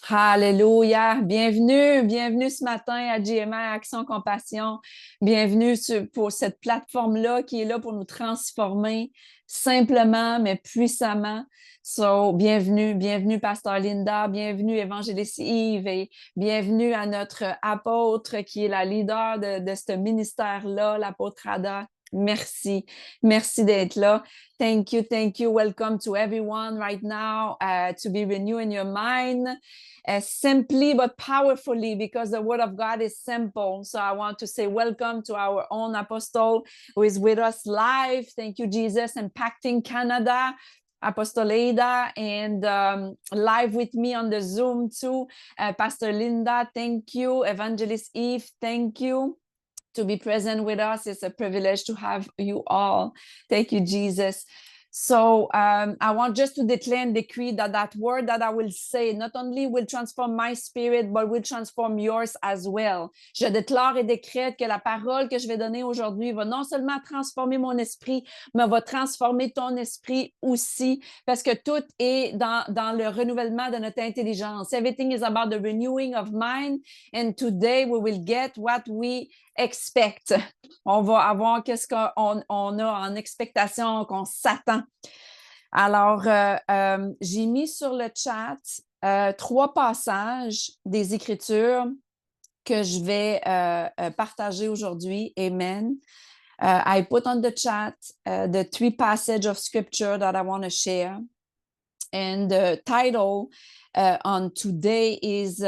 Alléluia. Bienvenue ce matin à GMA Action Compassion. Bienvenue pour cette plateforme-là qui est là pour nous transformer simplement mais puissamment. Bienvenue Pasteur Linda, bienvenue Évangéliste Yves et bienvenue à notre apôtre qui est la leader de ce ministère-là, l'apôtre Ada. Merci. Merci d'être là. Thank you. Welcome to everyone right now to be renewing your mind. Simply but powerfully, because the word of God is simple. So I want to say welcome to our own apostle who is with us live. Thank you, Jesus, impacting Canada. Apostle Ada, and live with me on the Zoom too. Pastor Linda, thank you. Evangelist Eve, thank you to be present with us. It's a privilege to have you all. Thank you, Jesus. So I want just to declare and decree that word that I will say not only will transform my spirit, but will transform yours as well. Je déclare et décrète que la parole que je vais donner aujourd'hui va non seulement transformer mon esprit, mais va transformer ton esprit aussi, parce que tout est dans le renouvellement de notre intelligence. Everything is about the renewing of mind, and today we will get what we expect. On va avoir qu'est-ce qu'on a en expectation, qu'on s'attend. Alors, j'ai mis sur le chat 3 passages des Écritures que je vais partager aujourd'hui. Amen. I put on the chat the 3 passages of Scripture that I want to share. And the title on today is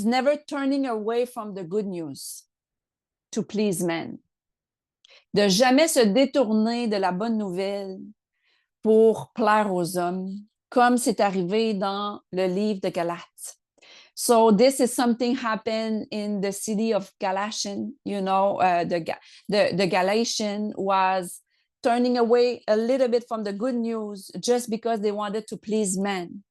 never turning away from the good news to please men. De jamais se détourner de la bonne nouvelle pour plaire aux hommes, comme c'est arrivé dans le livre de Galates. So this is something happened in the city of Galatian. You know, the Galatian was turning away a little bit from the good news just because they wanted to please men.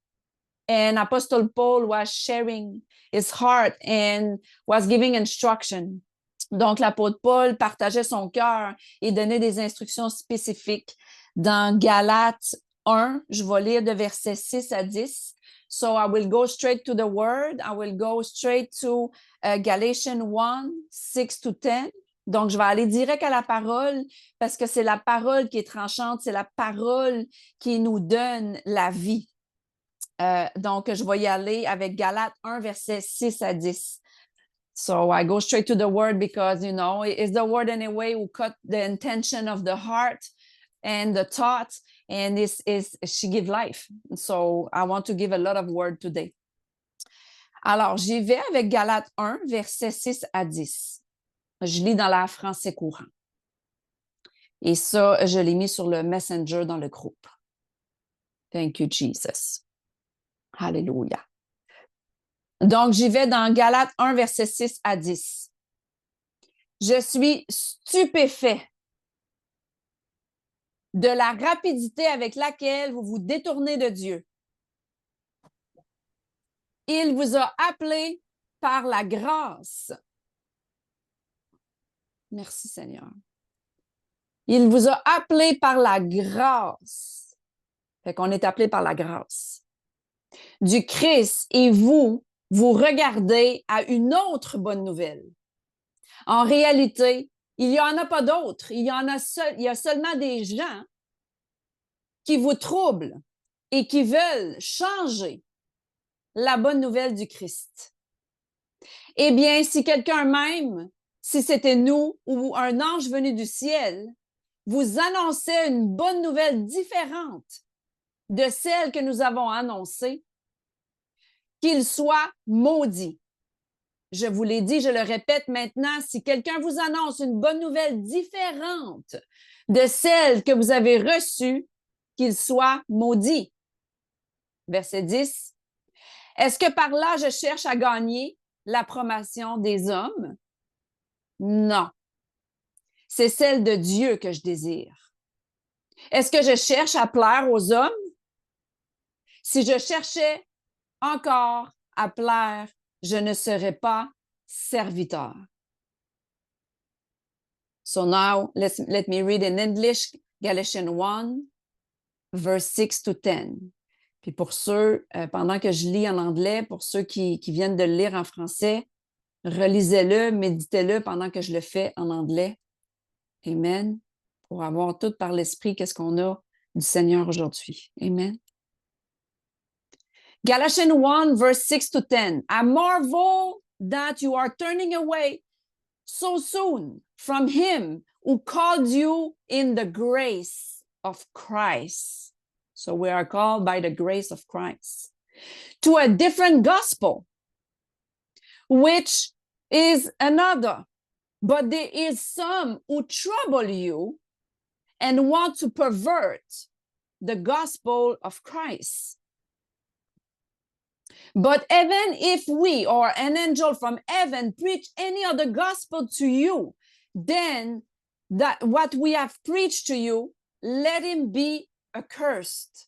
And Apostle Paul was sharing his heart and was giving instruction. Donc, l'apôtre Paul partageait son cœur et donnait des instructions spécifiques. Dans Galates 1, je vais lire de versets 6 à 10. So I will go straight to the word. I will go straight to Galatians 1, 6 to 10. Donc, je vais aller direct à la parole parce que c'est la parole qui est tranchante, c'est la parole qui nous donne la vie. Donc, je vais y aller avec Galates 1, versets 6 à 10. So I go straight to the word because, you know, it's the word anyway who cut the intention of the heart and the thought, and she give life. So I want to give a lot of word today. Alors, j'y vais avec Galates 1, versets 6 à 10. Je lis dans la français courant. Et ça, je l'ai mis sur le Messenger dans le groupe. Thank you, Jesus. Hallelujah. Donc, j'y vais dans Galates 1, verset 6 à 10. Je suis stupéfait de la rapidité avec laquelle vous vous détournez de Dieu. Il vous a appelé par la grâce. Merci Seigneur. Il vous a appelé par la grâce. Fait qu'on est appelé par la grâce du Christ et vous regardez à une autre bonne nouvelle. En réalité, il n'y en a pas d'autre. Il y a seulement des gens qui vous troublent et qui veulent changer la bonne nouvelle du Christ. Eh bien, si quelqu'un même, si c'était nous ou un ange venu du ciel, vous annonçait une bonne nouvelle différente de celle que nous avons annoncée, qu'il soit maudit. Je vous l'ai dit, je le répète maintenant, si quelqu'un vous annonce une bonne nouvelle différente de celle que vous avez reçue, qu'il soit maudit. Verset 10. Est-ce que par là, je cherche à gagner l'approbation des hommes? Non. C'est celle de Dieu que je désire. Est-ce que je cherche à plaire aux hommes? Si je cherchais encore à plaire, je ne serais pas serviteur. So now, let me read in English, Galatians 1, verse 6 to 10. Puis pour ceux, pendant que je lis en anglais, pour ceux qui viennent de le lire en français, relisez-le, méditez-le pendant que je le fais en anglais. Amen. Pour avoir tout par l'Esprit, qu'est-ce qu'on a du Seigneur aujourd'hui. Amen. Galatians 1, verse 6 to 10. I marvel that you are turning away so soon from him who called you in the grace of Christ. So we are called by the grace of Christ to a different gospel, which is another. But there is some who trouble you and want to pervert the gospel of Christ. But even if we or an angel from heaven preach any other gospel to you, then that what we have preached to you, let him be accursed.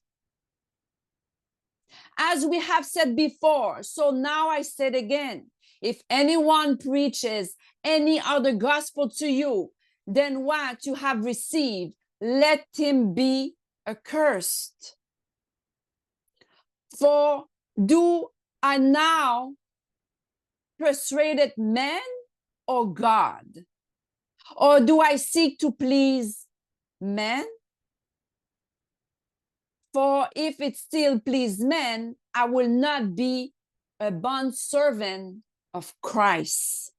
As we have said before, so now I said again, if anyone preaches any other gospel to you than what you have received, let him be accursed. For do I now persuaded man or God? Or do I seek to please man? For if it still please men, I will not be a bondservant of Christ.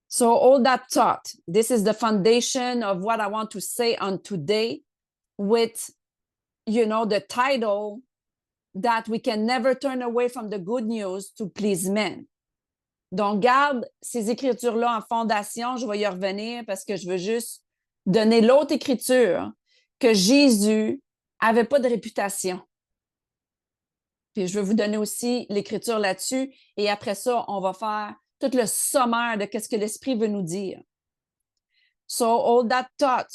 So all that thought, this is the foundation of what I want to say on today with, the title that we can never turn away from the good news to please men. Donc, garde ces écritures-là en fondation. Je vais y revenir parce que je veux juste donner l'autre écriture que Jésus avait pas de réputation. Puis je vais vous donner aussi l'écriture là-dessus et après ça, on va faire tout le sommaire de qu'est-ce que l'Esprit veut nous dire. So all that thought,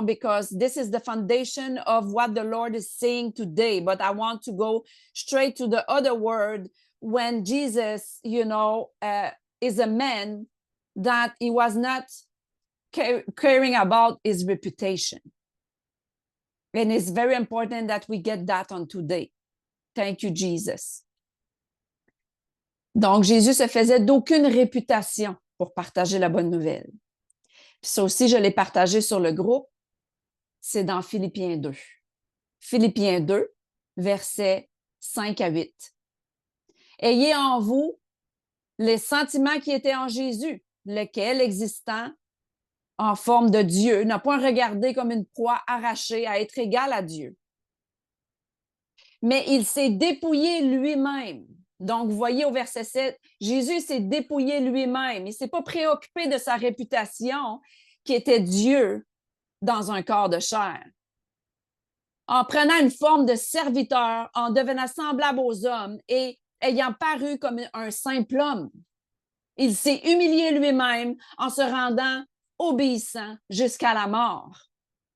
because this is the foundation of what the Lord is saying today. But I want to go straight to the other word when Jesus, is a man that he was not caring about his reputation. And it's very important that we get that on today. Thank you, Jesus. Donc, Jésus se faisait d'aucune réputation pour partager la bonne nouvelle. Puis ça aussi, je l'ai partagé sur le groupe. C'est dans Philippiens 2. Philippiens 2, versets 5 à 8. Ayez en vous les sentiments qui étaient en Jésus, lequel, existant en forme de Dieu, n'a point regardé comme une proie arrachée à être égal à Dieu. Mais il s'est dépouillé lui-même. Donc, vous voyez au verset 7, Jésus s'est dépouillé lui-même. Il ne s'est pas préoccupé de sa réputation qui était Dieu dans un corps de chair. En prenant une forme de serviteur, en devenant semblable aux hommes et ayant paru comme un simple homme, il s'est humilié lui-même en se rendant obéissant jusqu'à la mort,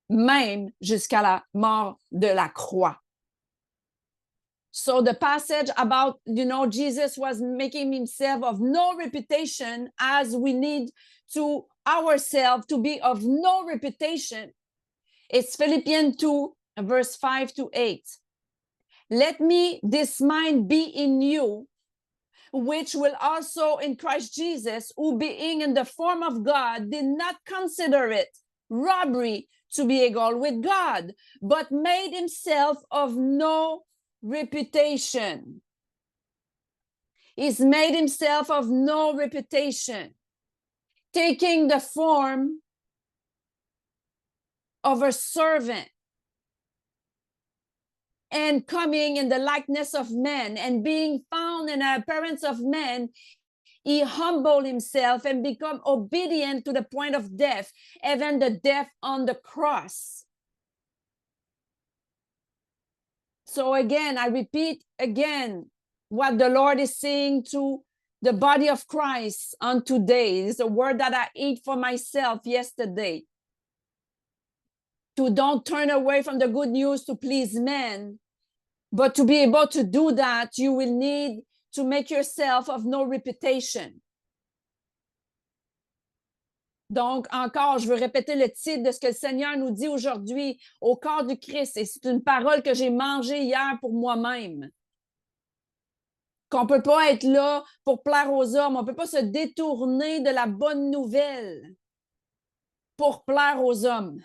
même jusqu'à la mort de la croix. So the passage about, Jesus was making himself of no reputation as we need to ourselves to be of no reputation. It's Philippians 2, verse 5 to 8. Let me this mind be in you, which will also in Christ Jesus, who being in the form of God, did not consider it robbery to be equal with God, but made himself of no reputation. He's made himself of no reputation, taking the form of a servant and coming in the likeness of men and being found in the appearance of men, he humbled himself and become obedient to the point of death, even the death on the cross. So again, I repeat again what the Lord is saying to the body of Christ on today. It's a word that I ate for myself yesterday. To don't turn away from the good news to please men, but to be able to do that, you will need to make yourself of no reputation. Donc, encore, je veux répéter le titre de ce que le Seigneur nous dit aujourd'hui au corps du Christ. Et c'est une parole que j'ai mangée hier pour moi-même. Qu'on ne peut pas être là pour plaire aux hommes. On ne peut pas se détourner de la bonne nouvelle pour plaire aux hommes.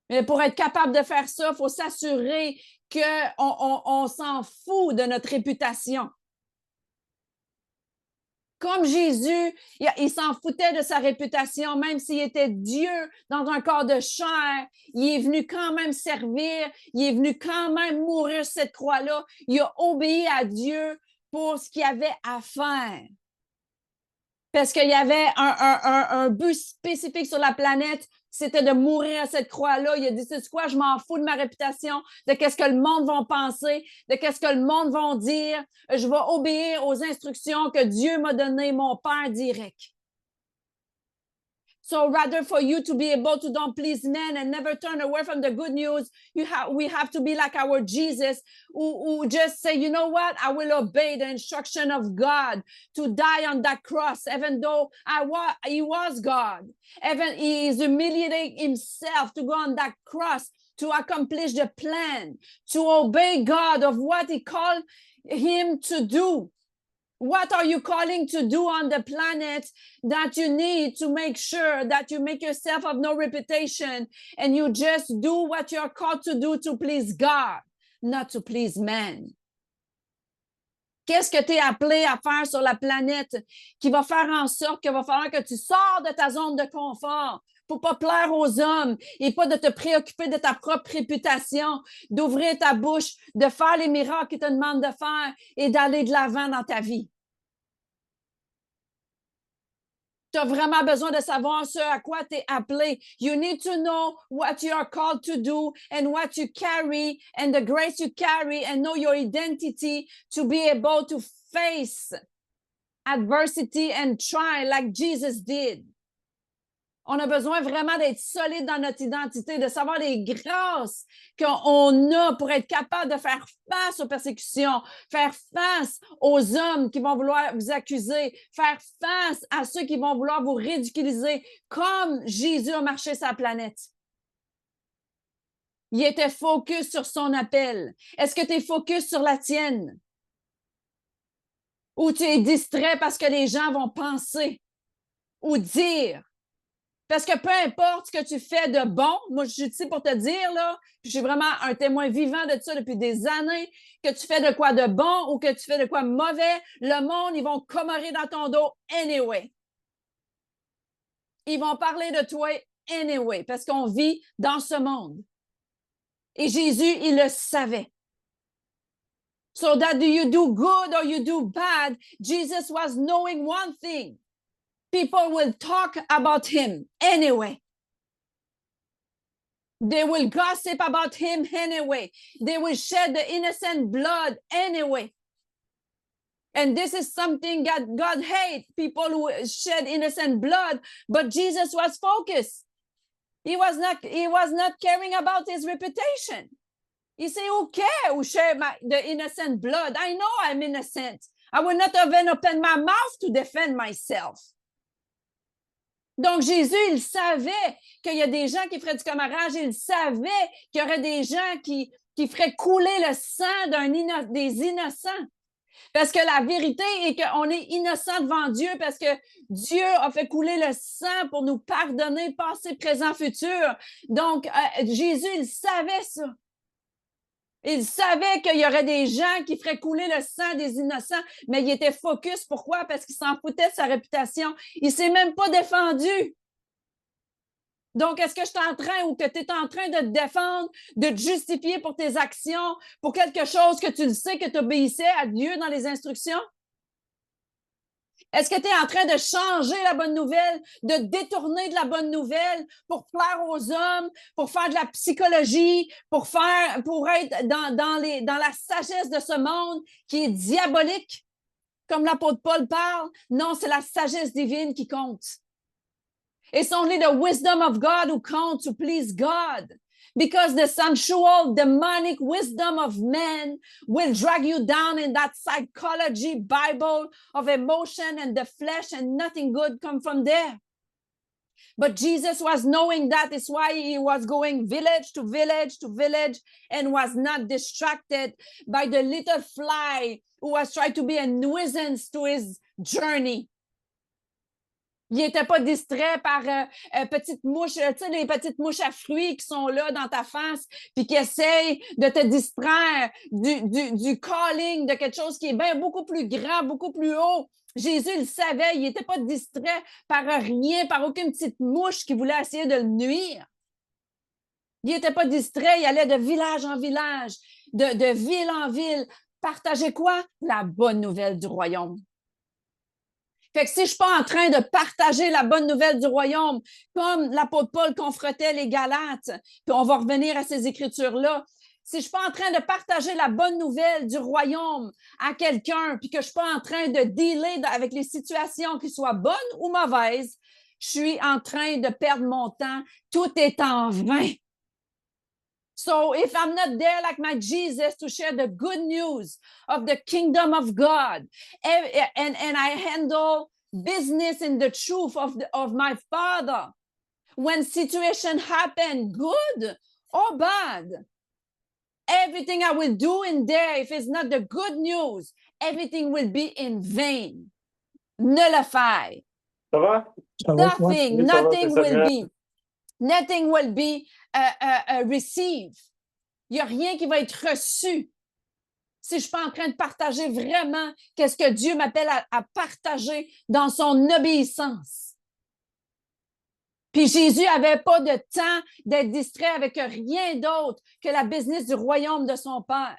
Mais pour être capable de faire ça, il faut s'assurer qu'on s'en fout de notre réputation. Comme Jésus, il s'en foutait de sa réputation, même s'il était Dieu dans un corps de chair. Il est venu quand même servir, il est venu quand même mourir sur cette croix-là. Il a obéi à Dieu pour ce qu'il avait à faire. Parce qu'il y avait un but spécifique sur la planète, c'était de mourir à cette croix-là. Il a dit, c'est quoi, je m'en fous de ma réputation, de qu'est-ce que le monde va penser, de qu'est-ce que le monde va dire. Je vais obéir aux instructions que Dieu m'a données, mon Père direct. So rather for you to be able to don't please men and never turn away from the good news, we have to be like our Jesus who just say, you know what, I will obey the instruction of God to die on that cross, even though he was God. Even he is humiliating himself to go on that cross to accomplish the plan, to obey God of what he called him to do. What are you calling to do on the planet that you need to make sure that you make yourself of no reputation and you just do what you're called to do to please God, not to please man? Qu'est-ce que tu es appelé à faire sur la planète qui va faire en sorte qu'il va falloir que tu sors de ta zone de confort pour pas plaire aux hommes et pas de te préoccuper de ta propre réputation, d'ouvrir ta bouche, de faire les miracles qu'il te demande de faire et d'aller de l'avant dans ta vie. Tu as vraiment besoin de savoir ce à quoi tu es appelé. You need to know what you are called to do and what you carry and the grace you carry and know your identity to be able to face adversity and try like Jesus did. On a besoin vraiment d'être solide dans notre identité, de savoir les grâces qu'on a pour être capable de faire face aux persécutions, faire face aux hommes qui vont vouloir vous accuser, faire face à ceux qui vont vouloir vous ridiculiser, comme Jésus a marché sa planète. Il était focus sur son appel. Est-ce que tu es focus sur la tienne? Ou tu es distrait parce que les gens vont penser ou dire? Parce que peu importe ce que tu fais de bon, moi, je suis ici pour te dire, là, je suis vraiment un témoin vivant de ça depuis des années, que tu fais de quoi de bon ou que tu fais de quoi de mauvais, le monde, ils vont commorer dans ton dos anyway. Ils vont parler de toi anyway, parce qu'on vit dans ce monde. Et Jésus, il le savait. So that do you do good or you do bad, Jesus was knowing one thing. People will talk about him anyway. They will gossip about him anyway. They will shed the innocent blood anyway. And this is something God hates, people who shed innocent blood, but Jesus was focused. He was not caring about his reputation. He said, who cares who shed the innocent blood? I know I'm innocent. I would not have opened my mouth to defend myself. Donc, Jésus, il savait qu'il y a des gens qui feraient du commérage, il savait qu'il y aurait des gens qui feraient couler le sang des innocents. Parce que la vérité est qu'on est innocent devant Dieu parce que Dieu a fait couler le sang pour nous pardonner, passé, présent, futur. Donc, Jésus, il savait ça. Il savait qu'il y aurait des gens qui feraient couler le sang des innocents, mais il était focus. Pourquoi? Parce qu'il s'en foutait de sa réputation. Il ne s'est même pas défendu. Donc, est-ce que je suis en train ou que tu es en train de te défendre, de te justifier pour tes actions, pour quelque chose que tu le sais que tu obéissais à Dieu dans les instructions? Est-ce que tu es en train de changer la bonne nouvelle, de détourner de la bonne nouvelle pour plaire aux hommes, pour faire de la psychologie, pour être dans la sagesse de ce monde qui est diabolique, comme l'apôtre Paul parle? Non, c'est la sagesse divine qui compte. It's only the wisdom of God who counts to please God. Because the sensual, demonic wisdom of men will drag you down in that psychology Bible of emotion and the flesh, and nothing good come from there. But Jesus was knowing that. Is why he was going village to village to village and was not distracted by the little fly who was trying to be a nuisance to his journey. Il n'était pas distrait par petites mouches, tu sais, les petites mouches à fruits qui sont là dans ta face, puis qui essayent de te distraire du calling, de quelque chose qui est bien beaucoup plus grand, beaucoup plus haut. Jésus le savait, il n'était pas distrait par rien, par aucune petite mouche qui voulait essayer de le nuire. Il n'était pas distrait, il allait de village en village, de ville en ville. Partager quoi? La bonne nouvelle du royaume. Fait que si je ne suis pas en train de partager la bonne nouvelle du royaume, comme l'apôtre Paul confrontait les Galates, puis on va revenir à ces écritures-là, si je ne suis pas en train de partager la bonne nouvelle du royaume à quelqu'un, puis que je ne suis pas en train de dealer avec les situations qui soient bonnes ou mauvaises, je suis en train de perdre mon temps. Tout est en vain. So if I'm not there like my Jesus to share the good news of the kingdom of God, and I handle business in the truth of my Father, when situation happen, good or bad, everything I will do in there, if it's not the good news, everything will be in vain. Nullified. Ça va? Nothing will be received. Il n'y a rien qui va être reçu si je ne suis pas en train de partager vraiment qu'est-ce que Dieu m'appelle à partager dans son obéissance. Puis Jésus n'avait pas de temps d'être distrait avec rien d'autre que la business du royaume de son Père.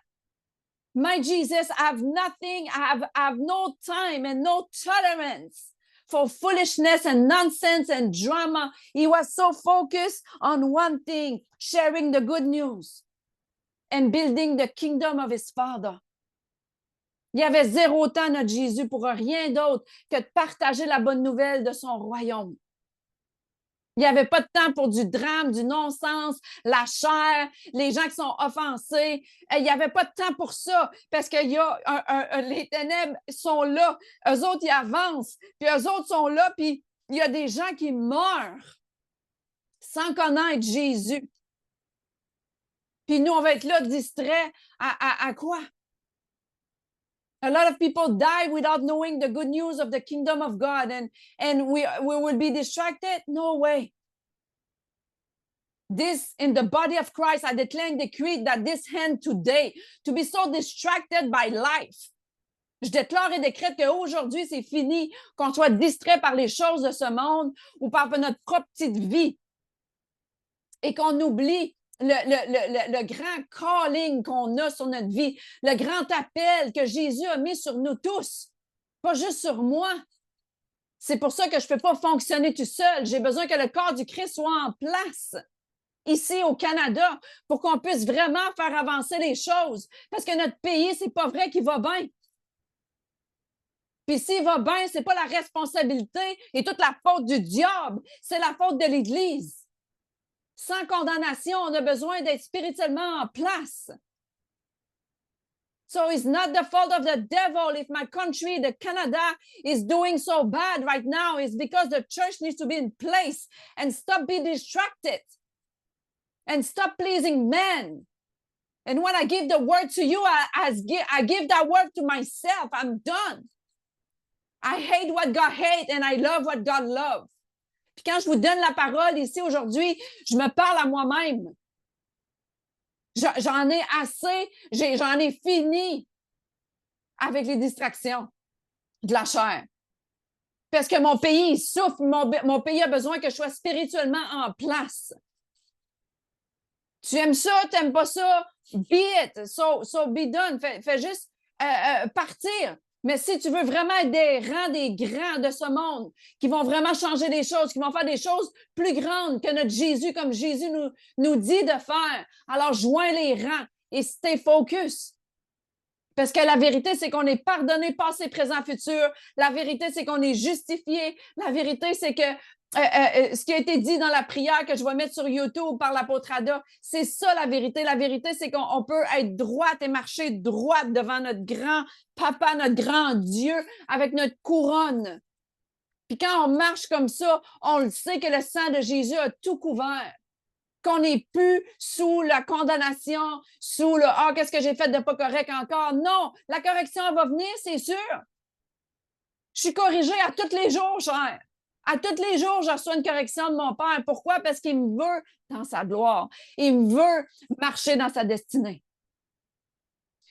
My Jesus, I have nothing, I have no time and no tolerance for foolishness and nonsense and drama. He was so focused on one thing, sharing the good news and building the kingdom of his Father. Il y avait zéro temps, notre Jésus, pour rien d'autre que de partager la bonne nouvelle de son royaume. Il n'y avait pas de temps pour du drame, du non-sens, la chair, les gens qui sont offensés. Il n'y avait pas de temps pour ça parce que les ténèbres sont là. Eux autres, ils avancent. Puis eux autres sont là, puis il y a des gens qui meurent sans connaître Jésus. Puis nous, on va être là distraits à quoi? A lot of people die without knowing the good news of the kingdom of God, and we will be distracted? No way. This, in the body of Christ, I declare and decree that this hand today, to be so distracted by life. Je déclare et décrète qu'aujourd'hui, c'est fini, qu'on soit distrait par les choses de ce monde ou par notre propre petite vie et qu'on oublie le grand calling qu'on a sur notre vie, le grand appel que Jésus a mis sur nous tous, pas juste sur moi. C'est pour ça que je ne peux pas fonctionner tout seul. J'ai besoin que le corps du Christ soit en place ici au Canada pour qu'on puisse vraiment faire avancer les choses. Parce que notre pays, c'est pas vrai qu'il va bien. Puis s'il va bien, c'est pas la responsabilité et toute la faute du diable, c'est la faute de l'Église. Sans condamnation, on a besoin d'être spirituellement en place. So it's not the fault of the devil if my country, the Canada, is doing so bad right now. It's because the church needs to be in place and stop being distracted and stop pleasing men. And when I give the word to you, I give that word to myself. I'm done. I hate what God hates and I love what God loves. Puis quand je vous donne la parole ici aujourd'hui, je me parle à moi-même. J'en ai assez, j'en ai fini avec les distractions de la chair. Parce que mon pays, il souffre, mon pays a besoin que je sois spirituellement en place. Tu aimes ça, tu n'aimes pas ça, be it, so be done. Fais juste partir. Mais si tu veux vraiment être des grands de ce monde, qui vont vraiment changer les choses, qui vont faire des choses plus grandes que notre Jésus, comme Jésus nous dit de faire, alors joins les rangs et stay focus. Parce que la vérité, c'est qu'on est pardonné, passé, présent, futur. La vérité, c'est qu'on est justifié. La vérité, c'est que ce qui a été dit dans la prière que je vais mettre sur YouTube par l'apôtre Ada, c'est ça la vérité. La vérité, c'est qu'on peut être droite et marcher droite devant notre grand papa, notre grand Dieu, avec notre couronne. Puis quand on marche comme ça, on le sait que le sang de Jésus a tout couvert. Qu'on n'est plus sous la condamnation, sous le « Ah, qu'est-ce que j'ai fait de pas correct encore? » Non, la correction va venir, c'est sûr. Je suis corrigée à tous les jours, cher. À tous les jours, je reçois une correction de mon Père. Pourquoi? Parce qu'il me veut dans sa gloire. Il me veut marcher dans sa destinée.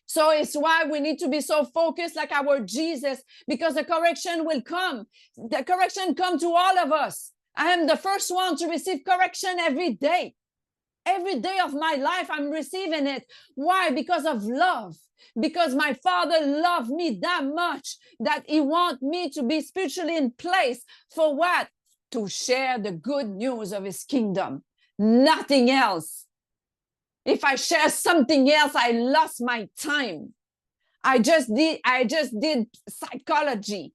So it's why we need to be so focused like our Jesus, because the correction will come. The correction comes to all of us. I am the first one to receive correction every day. Every day of my life, I'm receiving it. Why? Because of love. Because my Father loved me that much that He wants me to be spiritually in place. For what? To share the good news of His kingdom. Nothing else. If I share something else, I lost my time. I just did psychology.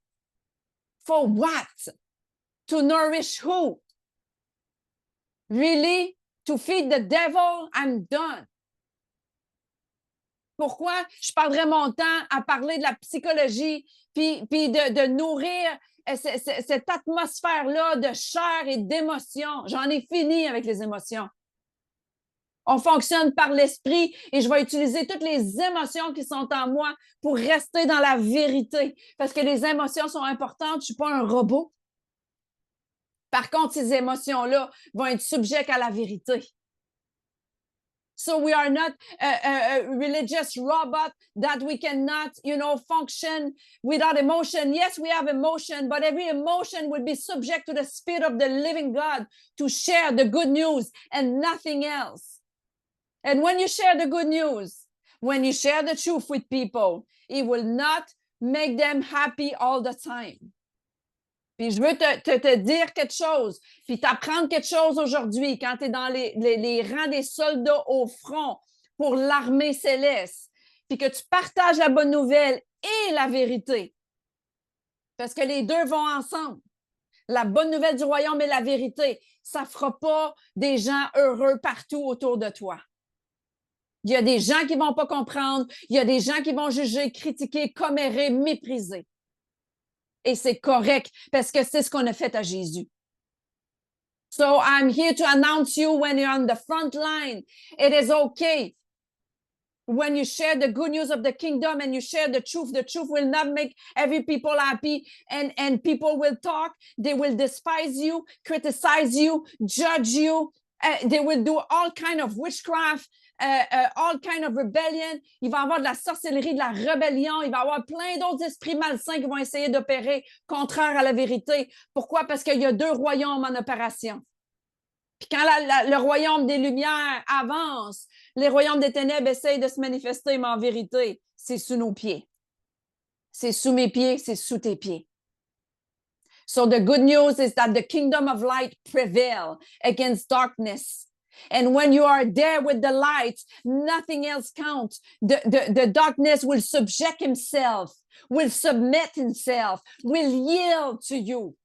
For what? To nourish who? Really? To feed the devil? I'm done. Pourquoi je perdrais mon temps à parler de la psychologie puis de nourrir cette atmosphère-là de chair et d'émotion? J'en ai fini avec les émotions. On fonctionne par l'esprit et je vais utiliser toutes les émotions qui sont en moi pour rester dans la vérité. Parce que les émotions sont importantes. Je ne suis pas un robot. Par contre, ces émotions-là vont être subjectes à la vérité. So we are not a religious robot that we cannot, function without emotion. Yes, we have emotion, but every emotion will be subject to the Spirit of the living God to share the good news and nothing else. And when you share the good news, when you share the truth with people, it will not make them happy all the time. Puis je veux te dire quelque chose, puis t'apprendre quelque chose aujourd'hui quand tu es dans les rangs des soldats au front pour l'armée céleste, puis que tu partages la bonne nouvelle et la vérité. Parce que les deux vont ensemble. La bonne nouvelle du royaume et la vérité, ça ne fera pas des gens heureux partout autour de toi. Il y a des gens qui ne vont pas comprendre, il y a des gens qui vont juger, critiquer, commérer, mépriser. Et c'est correct parce que c'est ce qu'on a fait à Jésus. So I'm here to announce you when you're on the front line. It is okay. When you share the good news of the kingdom and you share the truth will not make every people happy and people will talk. They will despise you, criticize you, judge you. They will do all kind of witchcraft. All kind of rebellion, il va y avoir de la sorcellerie, de la rébellion, il va y avoir plein d'autres esprits malsains qui vont essayer d'opérer contraire à la vérité. Pourquoi? Parce qu'il y a deux royaumes en opération. Puis quand le royaume des Lumières avance, les royaumes des ténèbres essayent de se manifester, mais en vérité, c'est sous nos pieds. C'est sous mes pieds, c'est sous tes pieds. So the good news is that the kingdom of light prevail against darkness. And when you are there with the light, nothing else counts. The darkness will subject himself, will submit himself, will yield to you,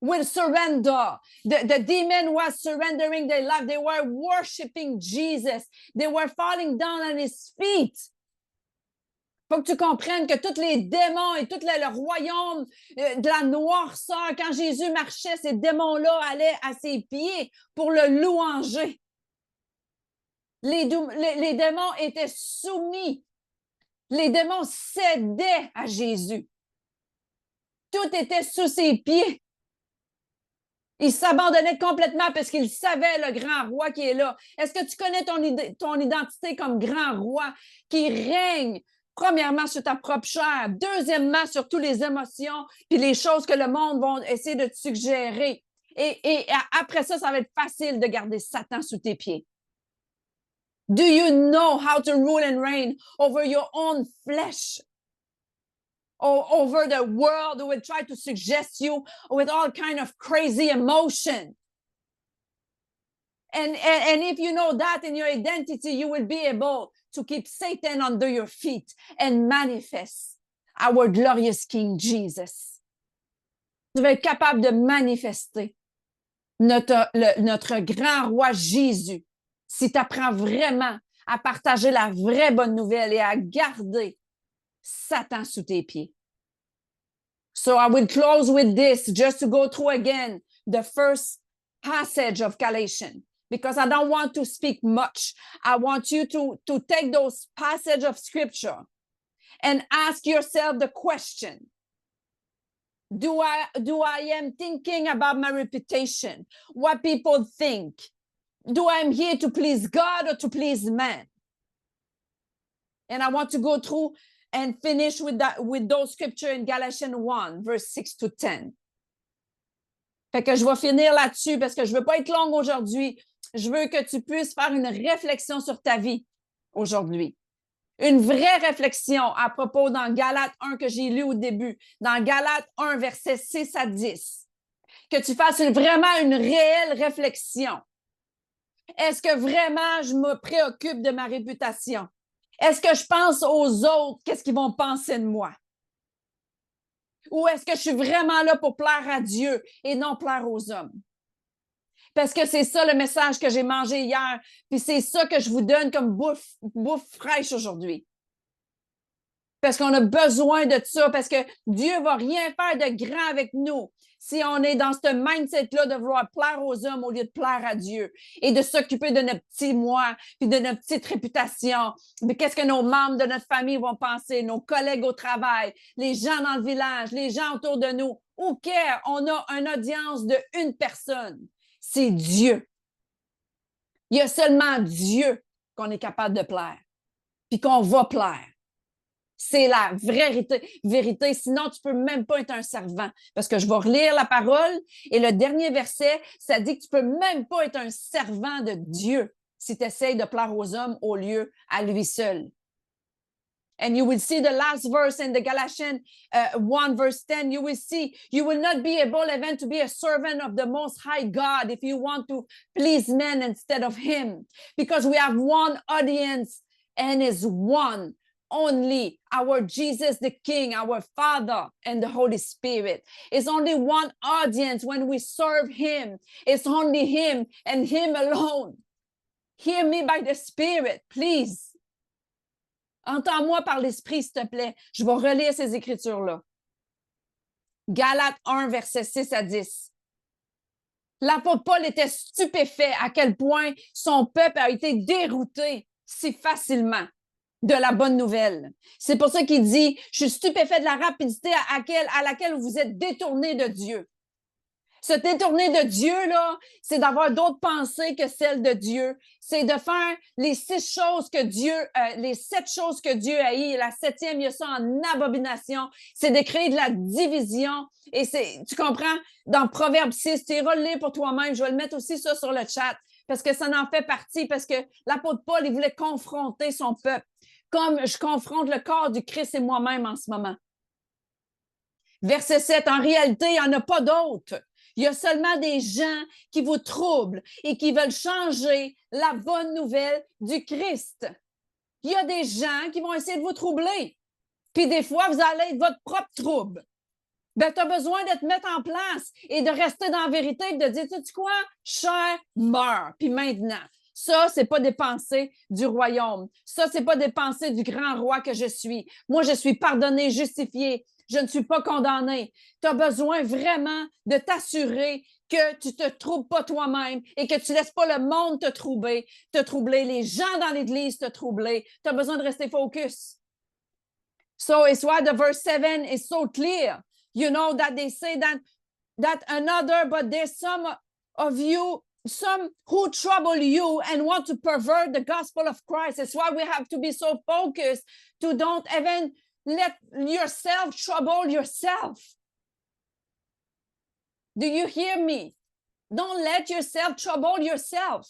will surrender. The demon was surrendering their life. They were worshiping Jesus. They were falling down on his feet. Faut que tu comprennes que tous les démons et tout le royaume de la noirceur, quand Jésus marchait, ces démons-là allaient à ses pieds pour le louanger. Les démons étaient soumis. Les démons cédaient à Jésus. Tout était sous ses pieds. Il s'abandonnait complètement parce qu'il savait le grand roi qui est là. Est-ce que tu connais ton identité comme grand roi qui règne? Premièrement, sur ta propre chair. Deuxièmement, sur toutes les émotions puis les choses que le monde va essayer de te suggérer. Et après ça, ça va être facile de garder Satan sous tes pieds. Do you know how to rule and reign over your own flesh? Or over the world who will try to suggest you with all kind of crazy emotion? And if you know that in your identity, you will be able to keep Satan under your feet and manifest our glorious King Jesus. Tu vas être capable de manifester notre grand roi Jésus, si tu apprends vraiment à partager la vraie bonne nouvelle et à garder Satan sous tes pieds. So I will close with this, just to go through again the first passage of Galatians, because I don't want to speak much. I want you to take those passages of scripture and ask yourself the question, do I am thinking about my reputation, what people think? Do I am here to please God or to please man? And I want to go through and finish with those scriptures in Galatians 1, verse 6 to 10. Fait que je vais finir là-dessus parce que je veux pas être longue aujourd'hui. Je veux que tu puisses faire une réflexion sur ta vie aujourd'hui. Une vraie réflexion à propos dans Galates 1 que j'ai lu au début, dans Galates 1, versets 6 à 10. Que tu fasses vraiment une réelle réflexion. Est-ce que vraiment je me préoccupe de ma réputation? Est-ce que je pense aux autres, qu'est-ce qu'ils vont penser de moi? Ou est-ce que je suis vraiment là pour plaire à Dieu et non plaire aux hommes? Parce que c'est ça le message que j'ai mangé hier, puis c'est ça que je vous donne comme bouffe fraîche aujourd'hui. Parce qu'on a besoin de ça, parce que Dieu va rien faire de grand avec nous si on est dans ce mindset-là de vouloir plaire aux hommes au lieu de plaire à Dieu et de s'occuper de notre petit moi, puis de notre petite réputation. Mais qu'est-ce que nos membres de notre famille vont penser, nos collègues au travail, les gens dans le village, les gens autour de nous. OK, on a une audience de une personne. C'est Dieu. Il y a seulement Dieu qu'on est capable de plaire, puis qu'on va plaire. C'est la vraie vérité. Sinon, tu peux même pas être un servant. Parce que je vais relire la parole et le dernier verset, ça dit que tu peux même pas être un servant de Dieu si tu essaies de plaire aux hommes au lieu à lui seul. And you will see the last verse in the Galatians 1 verse 10. You will see, you will not be able even to be a servant of the Most High God if you want to please men instead of Him. Because we have one audience and is one. Only our Jesus the King, our Father, and the Holy Spirit. It's only one audience when we serve Him. It's only Him and Him alone. Hear me by the Spirit, please. Entends-moi par l'Esprit, s'il te plaît. Je vais relire ces écritures-là. Galates 1, versets 6 à 10. L'apôtre Paul était stupéfait à quel point son peuple a été dérouté si facilement de la bonne nouvelle. C'est pour ça qu'il dit, je suis stupéfait de la rapidité à laquelle vous êtes détournés de Dieu. Se détourner de Dieu, là, c'est d'avoir d'autres pensées que celles de Dieu. C'est de faire les 6 choses que Dieu, les 7 choses que Dieu haït. Et la 7e, il y a ça en abomination. C'est de créer de la division. Et tu comprends, dans Proverbe 6, tu iras le lire pour toi-même. Je vais le mettre aussi ça sur le chat parce que ça en fait partie, parce que l'apôtre Paul, il voulait confronter son peuple. Comme je confronte le corps du Christ et moi-même en ce moment. Verset 7, en réalité, il n'y en a pas d'autres. Il y a seulement des gens qui vous troublent et qui veulent changer la bonne nouvelle du Christ. Il y a des gens qui vont essayer de vous troubler. Puis des fois, vous allez être votre propre trouble. Ben, tu as besoin de te mettre en place et de rester dans la vérité et de dire, tu sais quoi? Cher, meurs. Puis maintenant. Ça, c'est pas des pensées du royaume. Ça, c'est pas des pensées du grand roi que je suis. Moi, je suis pardonné, justifié. Je ne suis pas condamné. Tu as besoin vraiment de t'assurer que tu te troubles pas toi-même et que tu laisses pas le monde te troubler, les gens dans l'église te troubler. Tu as besoin de rester focus. So it's why the verse 7 is so clear. You know that they say that another, but there's some of you, some who trouble you and want to pervert the gospel of Christ. It's why we have to be so focused to don't even let yourself trouble yourself. Do you hear me? Don't let yourself trouble yourself.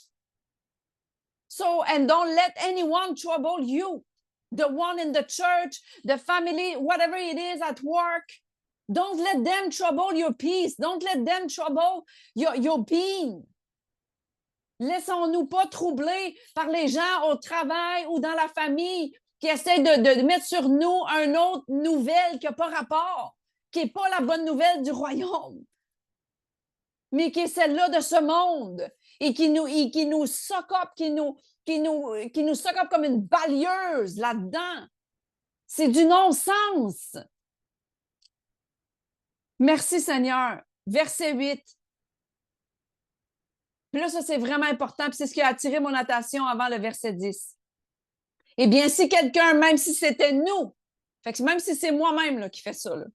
So, and don't let anyone trouble you. The one in the church, the family, whatever it is at work. Don't let them trouble your peace. Don't let them trouble your being. Laissons-nous pas troubler par les gens au travail ou dans la famille qui essaient de mettre sur nous une autre nouvelle qui n'a pas rapport, qui n'est pas la bonne nouvelle du royaume. mais qui est celle-là de ce monde et qui nous soccope, qui nous soccope comme une balieuse là-dedans. C'est du non-sens. Merci Seigneur. Verset 8. Puis là, ça, c'est vraiment important, puis c'est ce qui a attiré mon attention avant le verset 10. Eh bien, si quelqu'un, même si c'était nous, fait que même si c'est moi-même là, qui fait ça, là,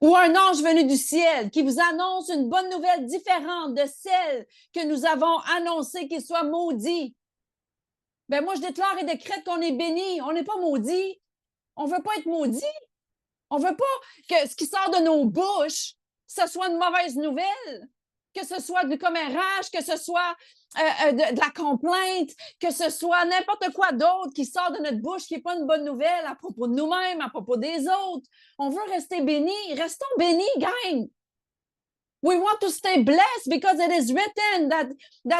ou un ange venu du ciel qui vous annonce une bonne nouvelle différente de celle que nous avons annoncée, qu'il soit maudit, ben moi, je déclare et décrète qu'on est béni. On n'est pas maudit. On ne veut pas être maudit. On ne veut pas que ce qui sort de nos bouches, ce soit une mauvaise nouvelle, que ce soit du commérage, que ce soit de la complainte, que ce soit n'importe quoi d'autre qui sort de notre bouche qui n'est pas une bonne nouvelle à propos de nous-mêmes, à propos des autres. On veut rester bénis. Restons bénis, gang. We want to stay blessed because it is written that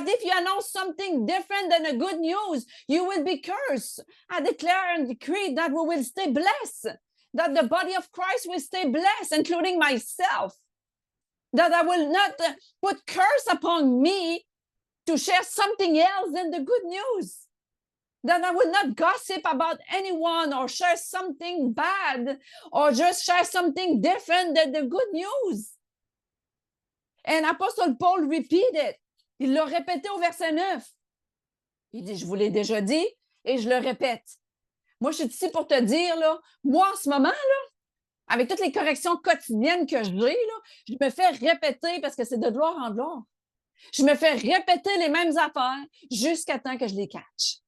if you announce something different than the good news, you will be cursed. I declare and decree that we will stay blessed, that the body of Christ will stay blessed, including myself, that I will not put curse upon me to share something else than the good news, that I will not gossip about anyone or share something bad or just share something different than the good news. And Apostle Paul repeated. Il l'a répété au verset 9. Il dit, je vous l'ai déjà dit et je le répète. Moi, je suis ici pour te dire, là, moi, en ce moment, là, avec toutes les corrections quotidiennes que j'ai, là, je me fais répéter parce que c'est de gloire en gloire. Je me fais répéter les mêmes affaires jusqu'à temps que je les catch.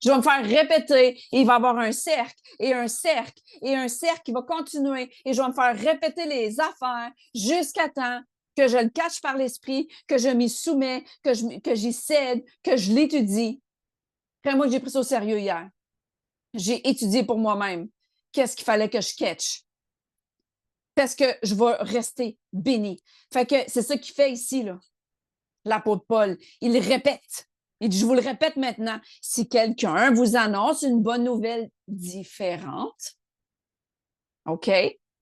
Je vais me faire répéter et il va y avoir un cercle et un cercle et un cercle qui va continuer et je vais me faire répéter les affaires jusqu'à temps que je le cache par l'esprit, que je m'y soumets, que j'y cède, que je l'étudie. Après, moi, j'ai pris ça au sérieux hier. J'ai étudié pour moi-même qu'est-ce qu'il fallait que je catch. Parce que je vais rester béni. Fait que c'est ça qu'il fait ici, là. L'apôtre Paul. Il répète. Il dit, je vous le répète maintenant, si quelqu'un vous annonce une bonne nouvelle différente, OK?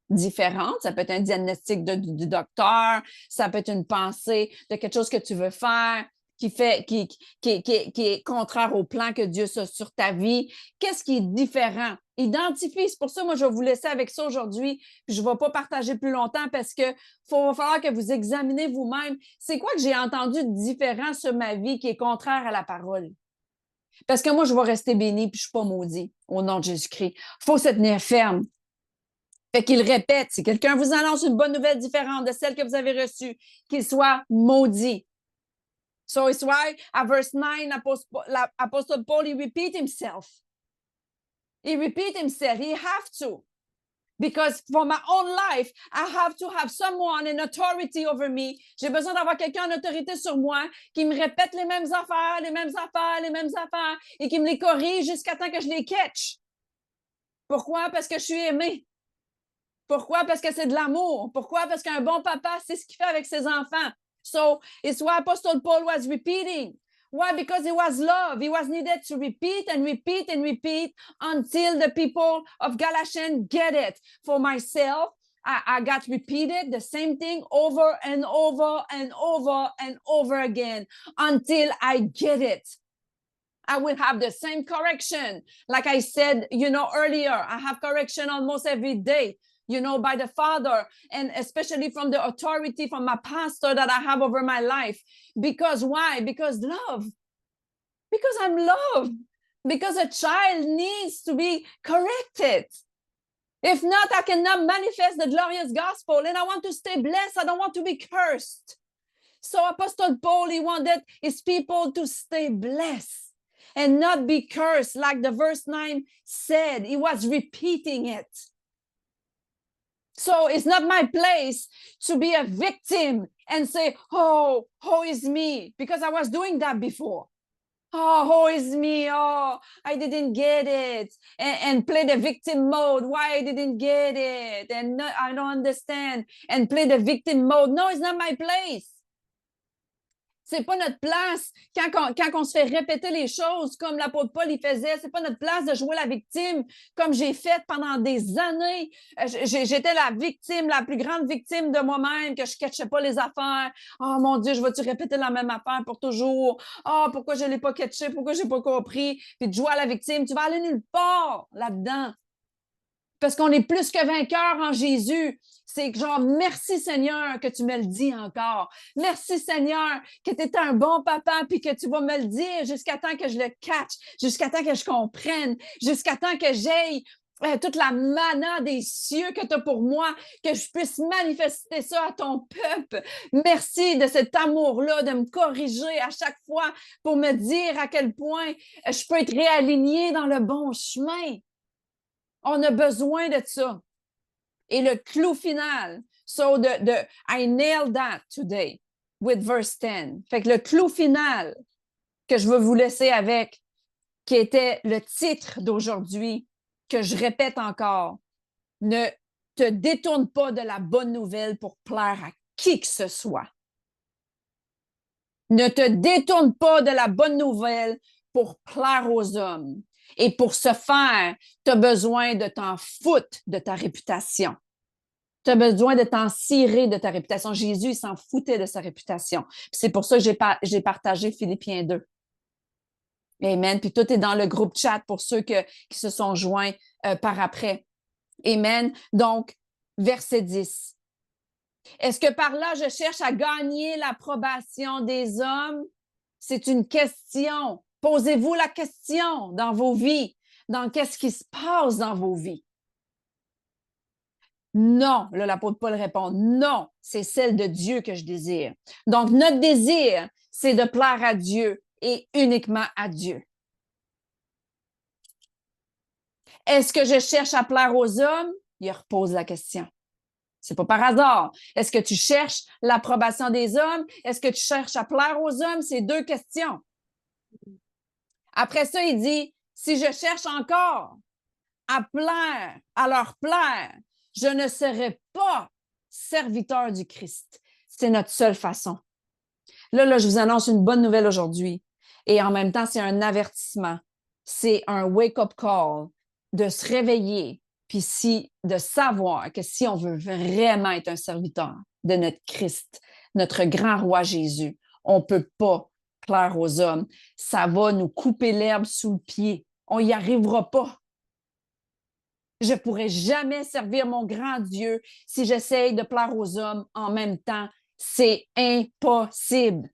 Différente. Ça peut être un diagnostic du docteur, ça peut être une pensée de quelque chose que tu veux faire qui est contraire au plan que Dieu a sur ta vie. Qu'est-ce qui est différent? Identifie. C'est pour ça, moi, je vais vous laisser avec ça aujourd'hui. Puis je ne vais pas partager plus longtemps parce que va falloir que vous examinez vous-même. C'est quoi que j'ai entendu de différent sur ma vie qui est contraire à la parole? Parce que moi, je vais rester béni puis je ne suis pas maudit au nom de Jésus-Christ. Il faut se tenir ferme. Fait qu'il répète, si quelqu'un vous annonce une bonne nouvelle différente de celle que vous avez reçue, qu'il soit maudit. So it's why at verse 9, Apostle Paul, he repeat himself. He repeat himself. He have to. Because for my own life, I have to have someone in authority over me. J'ai besoin d'avoir quelqu'un en autorité sur moi qui me répète les mêmes affaires, les mêmes affaires, les mêmes affaires et qui me les corrige jusqu'à temps que je les catch. Pourquoi? Parce que je suis aimée. Pourquoi? Parce que c'est de l'amour. Pourquoi? Parce qu'un bon papa, c'est ce qu'il fait avec ses enfants. So, it's why Apostle Paul was repeating. Why? Because it was love. He was needed to repeat and repeat and repeat until the people of Galatians get it. For myself, I got repeated the same thing over and over and over and over again until I get it. I will have the same correction. Like I said, earlier, I have correction almost every day. By the Father, and especially from the authority from my pastor that I have over my life. Because why? Because love. Because I'm loved. Because a child needs to be corrected. If not, I cannot manifest the glorious gospel, and I want to stay blessed. I don't want to be cursed. So Apostle Paul, he wanted his people to stay blessed and not be cursed, like the verse 9 said. He was repeating it. So it's not my place to be a victim and say, oh, woe is me, because I was doing that before. Oh, woe is me. Oh, I didn't get it. And play the victim mode. Why I didn't get it? And no, I don't understand. And play the victim mode. No, it's not my place. C'est pas notre place quand on se fait répéter les choses comme l'apôtre Paul y faisait. C'est pas notre place de jouer la victime comme j'ai fait pendant des années. J'étais la victime, la plus grande victime de moi-même, que je ne catchais pas les affaires. Oh mon Dieu, je vais-tu répéter la même affaire pour toujours? Oh, pourquoi je ne l'ai pas catché? Pourquoi je n'ai pas compris? Puis de jouer à la victime, tu vas aller nulle part là-dedans. Parce qu'on est plus que vainqueur en Jésus. C'est genre, merci Seigneur que tu me le dis encore. Merci Seigneur que tu es un bon papa puis que tu vas me le dire jusqu'à temps que je le catch, jusqu'à temps que je comprenne, jusqu'à temps que j'aille toute la mana des cieux que tu as pour moi, que je puisse manifester ça à ton peuple. Merci de cet amour-là, de me corriger à chaque fois pour me dire à quel point je peux être réaligné dans le bon chemin. On a besoin de ça. Et le clou final, I nailed that today with verse 10. Fait que le clou final que je veux vous laisser avec, qui était le titre d'aujourd'hui, que je répète encore, ne te détourne pas de la bonne nouvelle pour plaire à qui que ce soit. Ne te détourne pas de la bonne nouvelle pour plaire aux hommes. Et pour ce faire, tu as besoin de t'en foutre de ta réputation. Tu as besoin de t'en cirer de ta réputation. Jésus, il s'en foutait de sa réputation. C'est pour ça que j'ai partagé Philippiens 2. Amen. Puis tout est dans le groupe chat pour ceux qui se sont joints par après. Amen. Donc, verset 10. Est-ce que par là, je cherche à gagner l'approbation des hommes? C'est une question. Posez-vous la question dans vos vies, dans qu'est-ce qui se passe dans vos vies. Non, là, l'apôtre Paul répond, non, c'est celle de Dieu que je désire. Donc, notre désir, c'est de plaire à Dieu et uniquement à Dieu. Est-ce que je cherche à plaire aux hommes? Il repose la question. C'est pas par hasard. Est-ce que tu cherches l'approbation des hommes? Est-ce que tu cherches à plaire aux hommes? C'est deux questions. Après ça, il dit, si je cherche encore à plaire, à leur plaire, je ne serai pas serviteur du Christ. C'est notre seule façon. Là, je vous annonce une bonne nouvelle aujourd'hui. Et en même temps, c'est un avertissement. C'est un wake-up call de se réveiller, puis de savoir que si on veut vraiment être un serviteur de notre Christ, notre grand roi Jésus, on ne peut pas plaire aux hommes. Ça va nous couper l'herbe sous le pied. On n'y arrivera pas. Je ne pourrai jamais servir mon grand Dieu si j'essaye de plaire aux hommes en même temps. C'est impossible.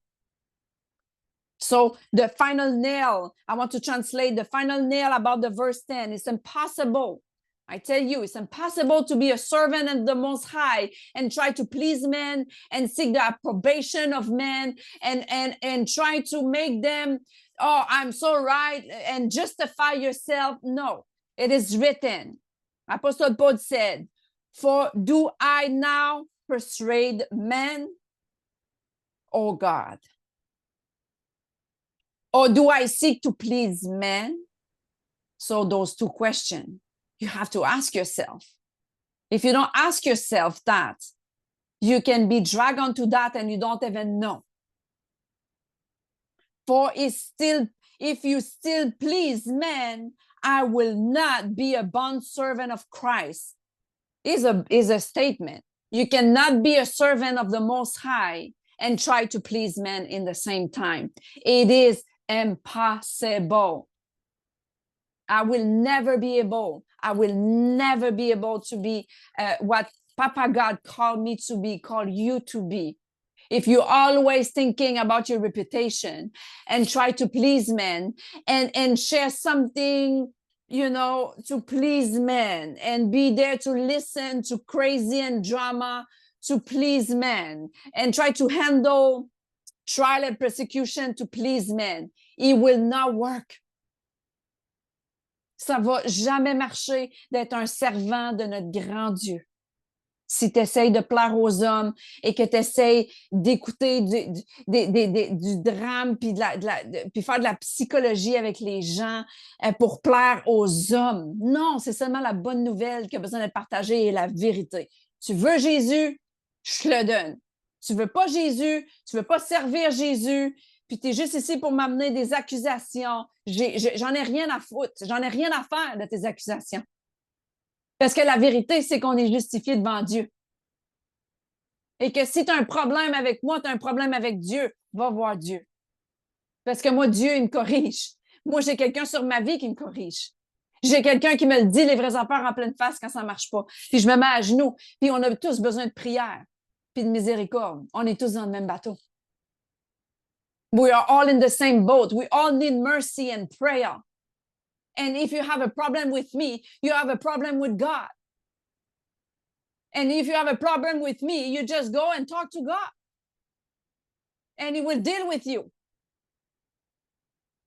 So the final nail, I want to translate the final nail about the verse 10. It's impossible. I tell you, it's impossible to be a servant of the Most High and try to please men and seek the approbation of men and try to make them, oh, I'm so right, and justify yourself. No, it is written. Apostle Paul said, for do I now persuade men or God? Or do I seek to please men? So those two questions, you have to ask yourself. If you don't ask yourself that, you can be dragged onto that and you don't even know. For if you still please men, I will not be a bondservant of Christ. Is a statement. You cannot be a servant of the Most High and try to please men in the same time. It is impossible. I will never be able to be what Papa God called me to be, called you to be. If you're always thinking about your reputation and try to please men and share something, to please men and be there to listen to crazy and drama to please men and try to handle trial and persecution to please men, it will not work. Ça va jamais marcher d'être un servant de notre grand Dieu. Si tu essayes de plaire aux hommes et que tu essayes d'écouter du drame puis faire de la psychologie avec les gens pour plaire aux hommes. Non, c'est seulement la bonne nouvelle qui a besoin d'être partagée et la vérité. Tu veux Jésus? Je te le donne. Tu veux pas Jésus, tu veux pas servir Jésus, puis tu es juste ici pour m'amener des accusations. J'en ai rien à foutre, j'en ai rien à faire de tes accusations. Parce que la vérité, c'est qu'on est justifié devant Dieu. Et que si tu as un problème avec moi, tu as un problème avec Dieu, va voir Dieu. Parce que moi, Dieu, il me corrige. Moi, j'ai quelqu'un sur ma vie qui me corrige. J'ai quelqu'un qui me le dit, les vraies affaires en pleine face quand ça ne marche pas. Puis je me mets à genoux. Puis on a tous besoin de prière, puis de miséricorde. On est tous dans le même bateau. We are all in the same boat. We all need mercy and prayer. And if you have a problem with me, you have a problem with God. And if you have a problem with me, you just go and talk to God. And he will deal with you.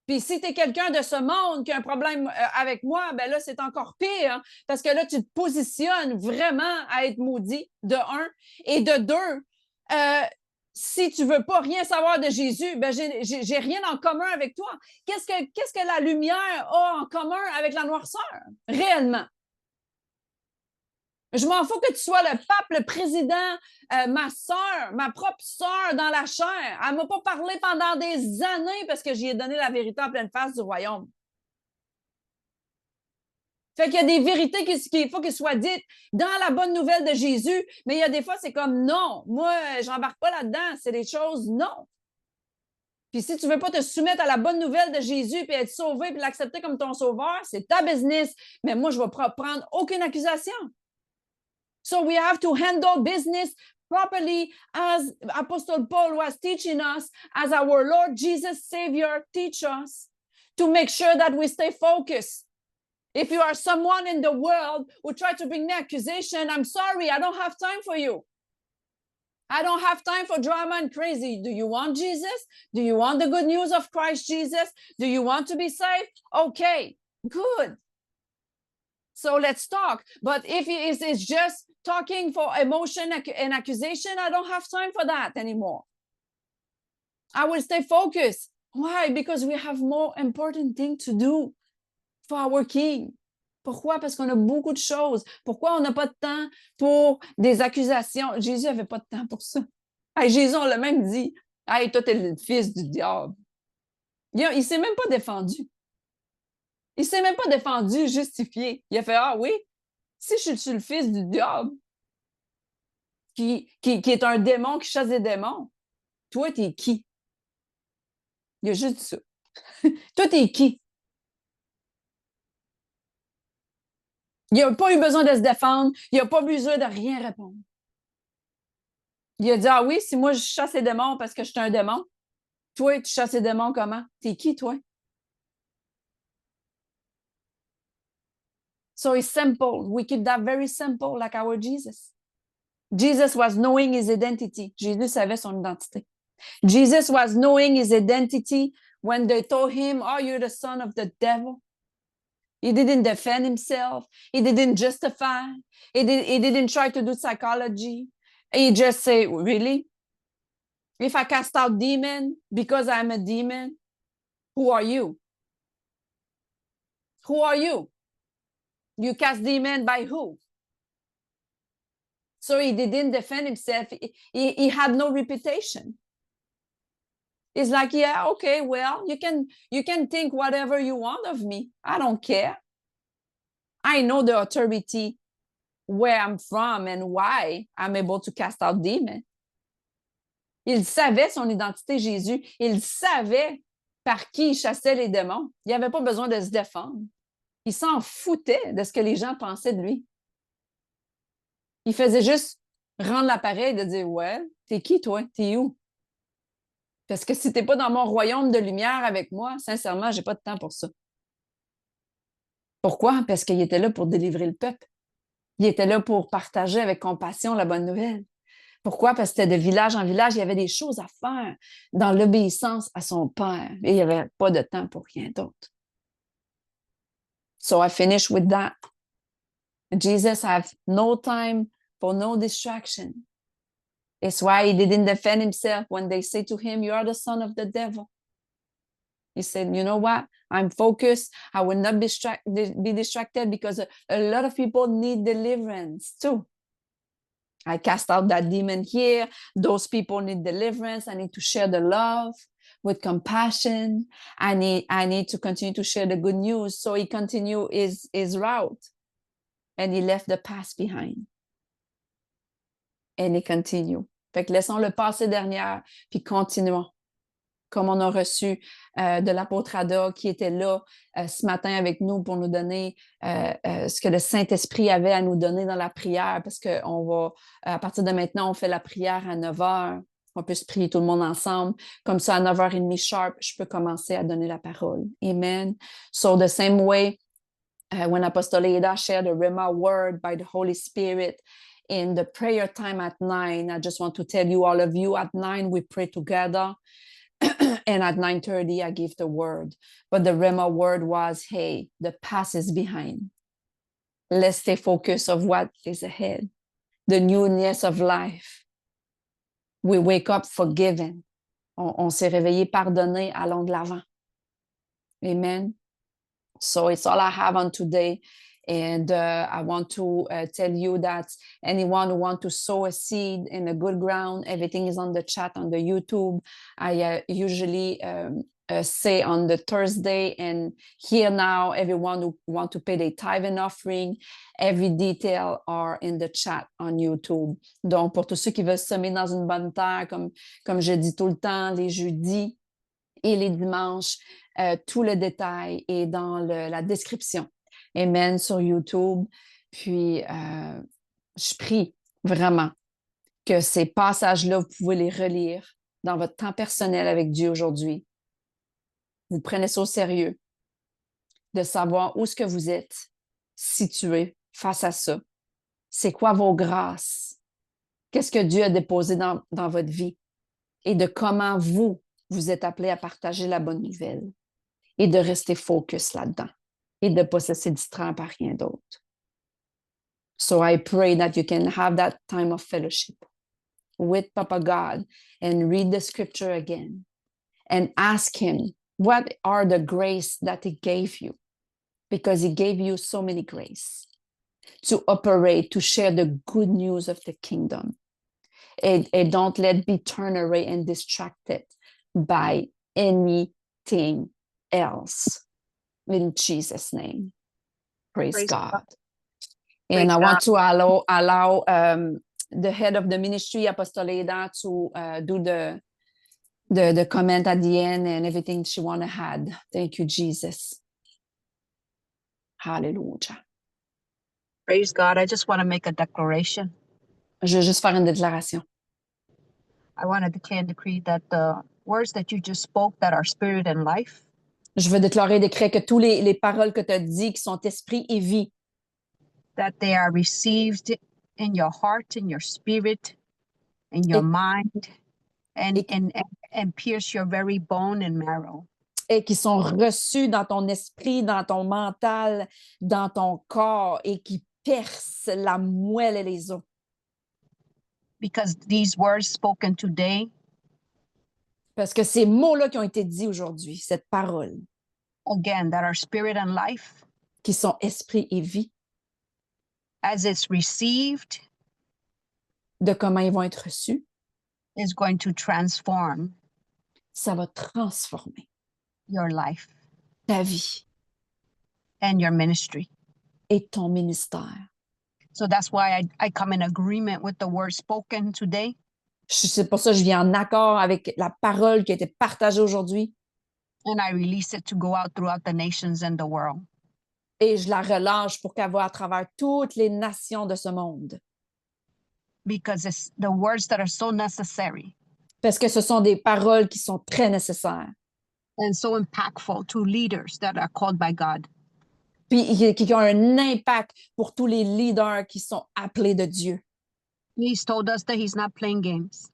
Puis si tu es quelqu'un de ce monde qui a un problème avec moi, ben là, c'est encore pire, hein, parce que là, tu te positionnes vraiment à être maudit, de un. Et de deux, si tu veux pas rien savoir de Jésus, ben j'ai rien en commun avec toi. Qu'est-ce que la lumière a en commun avec la noirceur, réellement? Je m'en fous que tu sois le pape, le président, ma soeur, ma propre soeur dans la chair. Elle ne m'a pas parlé pendant des années parce que j'y ai donné la vérité en pleine face du royaume. Fait qu'il y a des vérités qu'il faut qu'elles soient dites dans la bonne nouvelle de Jésus, mais il y a des fois, c'est comme non. Moi, j'embarque pas là-dedans. C'est des choses non. Puis si tu veux pas te soumettre à la bonne nouvelle de Jésus puis être sauvé puis l'accepter comme ton sauveur, c'est ta business. Mais moi, je ne vais prendre aucune accusation. So we have to handle business properly as Apostle Paul was teaching us, as our Lord Jesus Savior teach us, to make sure that we stay focused. If you are someone in the world who try to bring me accusation, I'm sorry, I don't have time for you. I don't have time for drama and crazy. Do you want Jesus? Do you want the good news of Christ Jesus? Do you want to be saved? Okay, good. So let's talk. But if it's just talking for emotion and accusation, I don't have time for that anymore. I will stay focused. Why? Because we have more important things to do for our King. Pourquoi? Parce qu'on a beaucoup de choses. Pourquoi on n'a pas de temps pour des accusations? Jésus n'avait pas de temps pour ça. Hey, Jésus, on l'a même dit. Hey, toi, t'es le fils du diable. Il ne s'est même pas défendu. Il ne s'est même pas défendu, justifié. Il a fait, ah oui, si je suis le fils du diable, qui est un démon, qui chasse des démons, toi, t'es qui? Il y a juste ça. Toi, t'es qui? Il n'a pas eu besoin de se défendre. Il n'a pas besoin de rien répondre. Il a dit, ah oui, si moi, je chasse les démons parce que je suis un démon, toi, tu chasses les démons comment? T'es qui, toi? So it's simple. We keep that very simple, like our Jesus. Jesus was knowing his identity. Jésus savait son identité. Jesus was knowing his identity when they told him, oh, you're the son of the devil. He didn't defend himself. He didn't justify. He didn't try to do psychology. He just said, really? If I cast out demon because I'm a demon, who are you? Who are you? You cast demon by who? So he didn't defend himself. He had no reputation. It's like, yeah, okay, well, you can think whatever you want of me. I don't care. I know the authority where I'm from and why I'm able to cast out demons. Il savait son identité, Jésus. Il savait par qui il chassait les démons. Il n'avait pas besoin de se défendre. Il s'en foutait de ce que les gens pensaient de lui. Il faisait juste rendre l'appareil de dire, ouais, t'es qui, toi? T'es où? Parce que si t'es pas dans mon royaume de lumière avec moi, sincèrement, j'ai pas de temps pour ça. Pourquoi? Parce qu'il était là pour délivrer le peuple. Il était là pour partager avec compassion la bonne nouvelle. Pourquoi? Parce que c'était de village en village, il y avait des choses à faire dans l'obéissance à son Père. Et il n'y avait pas de temps pour rien d'autre. So I finish with that. Jesus had no time for no distraction. It's why he didn't defend himself when they say to him, you are the son of the devil. He said, you know what? I'm focused. I will not be distracted because a lot of people need deliverance too. I cast out that demon here. Those people need deliverance. I need to share the love with compassion. I need to continue to share the good news. So he continued his route and he left the past behind. And he continue. Fait que laissons le passé derrière puis continuons. Comme on a reçu de l'apôtre Ada qui était là ce matin avec nous pour nous donner ce que le Saint-Esprit avait à nous donner dans la prière, parce qu'on va, à partir de maintenant, on fait la prière à 9 heures. On peut se prier tout le monde ensemble. Comme ça, à 9h30 sharp, je peux commencer à donner la parole. Amen. So the same way, when Apostle Ada shared the Rhema word by the Holy Spirit in the prayer time at 9, I just want to tell you, all of you, at 9, we pray together. And at 9:30, I give the word. But the Rhema word was, hey, the past is behind. Let's stay focused on what is ahead. The newness of life. We wake up forgiven. On s'est réveillé pardonné, allons de l'avant. Amen. So it's all I have on today. And I want to tell you that anyone who wants to sow a seed in a good ground, everything is on the chat on the YouTube. I usually say on the Thursday, and here now, everyone who want to pay their tithe and offering, every detail are in the chat on YouTube. Donc, pour tous ceux qui veulent semer dans une bonne terre, comme je dis tout le temps, les jeudis et les dimanches, tout le détail est dans la description. Amen, sur YouTube. Puis, je prie vraiment que ces passages-là, vous pouvez les relire dans votre temps personnel avec Dieu aujourd'hui. Vous prenez ça au sérieux, de savoir où est-ce que vous êtes situé face à ça. C'est quoi vos grâces? Qu'est-ce que Dieu a déposé dans votre vie? Et de comment vous êtes appelés à partager la bonne nouvelle. Et de rester focus là-dedans. Et de ne pas se laisser distraire par rien d'autre. So I pray that you can have that time of fellowship with Papa God and read the scripture again and ask him, what are the grace that he gave you? Because he gave you so many grace to operate, to share the good news of the kingdom. And don't let be turned away and distracted by anything else. In Jesus' name. Praise God. And Praise I God. want to allow the head of the ministry, Apostle Ada, to do the comment at the end and everything she want to add. Thank you, Jesus. Hallelujah. Praise God. I just want to make a declaration. Je veux juste faire une déclaration. I want to declare and decree that the words that you just spoke that are spirit and life, Je veux déclarer et décrire que toutes les paroles que tu as dit qui sont esprit et vie, that they are received in your heart, in your spirit, in your mind, and pierce your very bone and marrow. et qui sont reçues dans ton esprit, dans ton mental, dans ton corps et qui percent la moelle et les os. Because these words spoken today, Parce que ces mots-là qui ont été dits aujourd'hui, cette parole, again, that are spirit and life, qui sont esprit et vie, as it's received, de comment ils vont être reçus, is going to transform ça va transformer your life ta vie and your ministry. et ton ministère. So that's why I come in agreement with the word spoken today. C'est pour ça que je viens en accord avec la parole qui a été partagée aujourd'hui. And I release it to go out throughout the nations and the world. Et je la relâche pour qu'elle va à travers toutes les nations de ce monde. Because it's the words that are so necessary Parce que ce sont des paroles qui sont très nécessaires. and so impactful to leaders that are called by God. Puis qui ont un impact pour tous les leaders qui sont appelés de Dieu. He's told us that he's not playing games.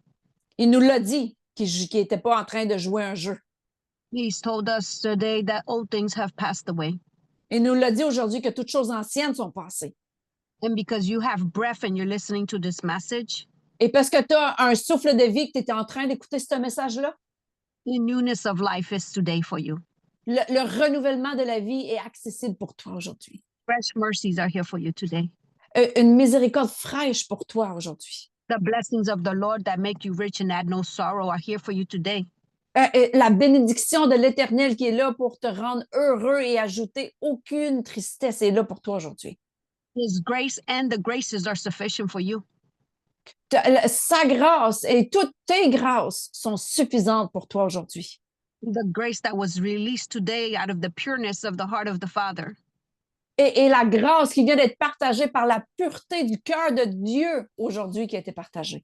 Il nous l'a dit, qu'il n'était pas en train de jouer un jeu. He's told us today that old things have passed away. Il nous l'a dit aujourd'hui que toutes choses anciennes sont passées. And because you have breath and you're listening to this message, Et parce que tu as un souffle de vie que tu étais en train d'écouter ce message-là, the newness of life is today for you. le renouvellement de la vie est accessible pour toi aujourd'hui. Fresh mercies are here for you today. une miséricorde fraîche pour toi aujourd'hui. The blessings of the Lord that make you rich and add no sorrow are here for you today. La bénédiction de l'Éternel qui est là pour te rendre heureux et ajouter aucune tristesse est là pour toi aujourd'hui. His grace and the graces are sufficient for you. Sa grâce et toutes tes grâces sont suffisantes pour toi aujourd'hui. The grace that was released today out of the pureness of the heart of the Father. Et la grâce qui vient d'être partagée par la pureté du cœur de Dieu aujourd'hui qui a été partagée.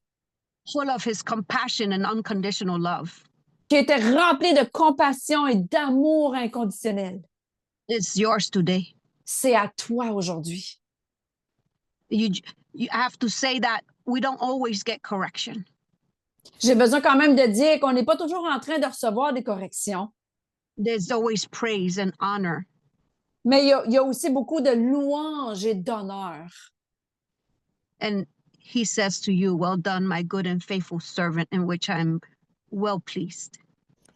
Full of his compassion and unconditional love. Qui était remplie de compassion et d'amour inconditionnel. It's yours today. C'est à toi aujourd'hui. You have to say that we don't always get correction. J'ai besoin quand même de dire qu'on n'est pas toujours en train de recevoir des corrections. There's always praise and honor. Mais il y a aussi beaucoup de louanges et d'honneur. And he says to you, well done, my good and faithful servant, in which I'm well pleased.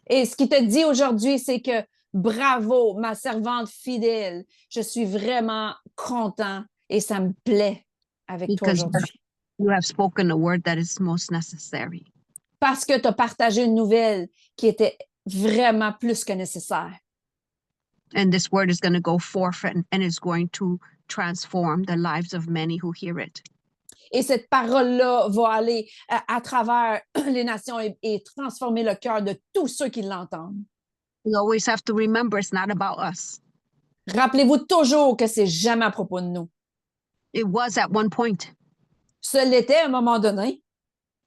Et ce qu'il te dit aujourd'hui, c'est que bravo, ma servante fidèle, je suis vraiment content et ça me plaît avec toi Because aujourd'hui. you have spoken a word that is most necessary. Parce que tu as partagé une nouvelle qui était vraiment plus que nécessaire. And this word is going to go forth and is going to transform the lives of many who hear it. Et cette parole-là va aller à travers les nations et transformer le cœur de tous ceux qui l'entendent. We always have to remember it's not about us. Rappelez-vous toujours que c'est jamais à propos de nous. It was at one point. Ce l'était à un moment donné.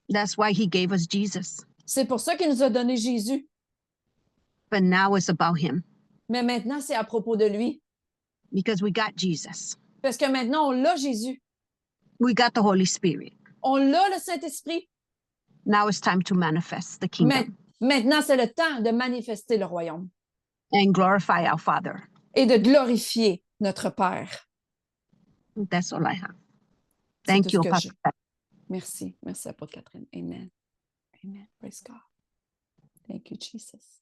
That's why he gave us Jesus. C'est pour ça qu'il nous a donné Jésus. But now it's about him. Mais maintenant, c'est à propos de lui. Because we got Jesus. Parce que maintenant, on l'a Jésus. We got the Holy Spirit. On l'a le Saint-Esprit. Now it's time to manifest the kingdom. Maintenant, c'est le temps de manifester le royaume. And glorify our Father. Et de glorifier notre Père. That's all I have. Thank you, Pastor. Merci. Merci, Apôtre Catherine. Amen. Amen. Praise God. Thank you, Jesus.